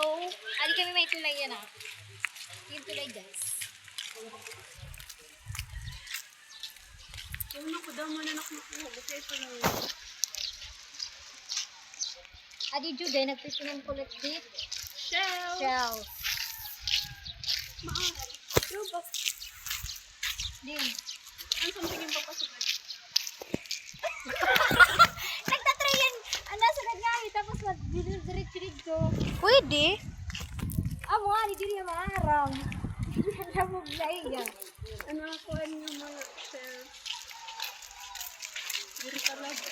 Ali kami may tulay yan ah. Yung tulay guys. Kung naku daw mananak na ko. Bukay pa lang. Adi Jude, nagpipinang kulit di. Shell. Shell. Maaari. Yo ba? Din. Ano something yung papasukan? Nagtatry yan. Ano sa nagngami tapos mag-dirit-dirit ko. Pwede. Amo, ani diri yung maarang. Hindi na mo blay yan. Ano ako yung mga shell? Diri talaga.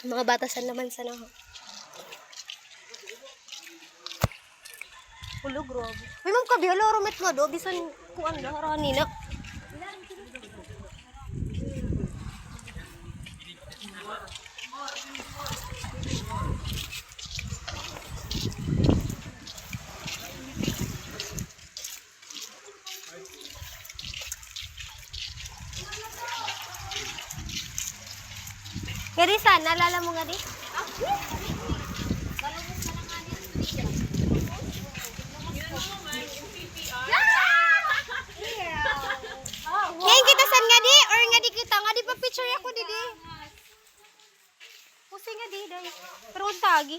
Mga batasan naman sa naho. Ulo, grabe. May ma'am kabi, hala, rumit nga do. Bisan kuan na, harani na. Nga di saan, naalala mo nga di? Ngayon kita saan nga di? Or nga di kita? Nga di pa picture ako di di? Pusing nga di day. Pero kung tagi.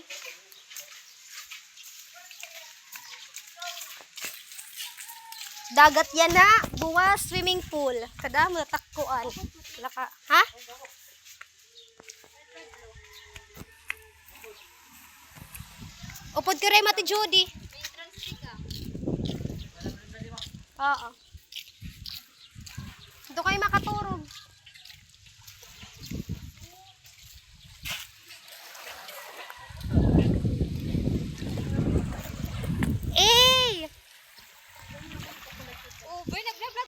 Dagat yan na. Buwa swimming pool. Kada mo natakkuan. Laka. Ha? Upod ka rin, Mati Judy. May entrance fee ka. Oo. Ito kayo makaturog.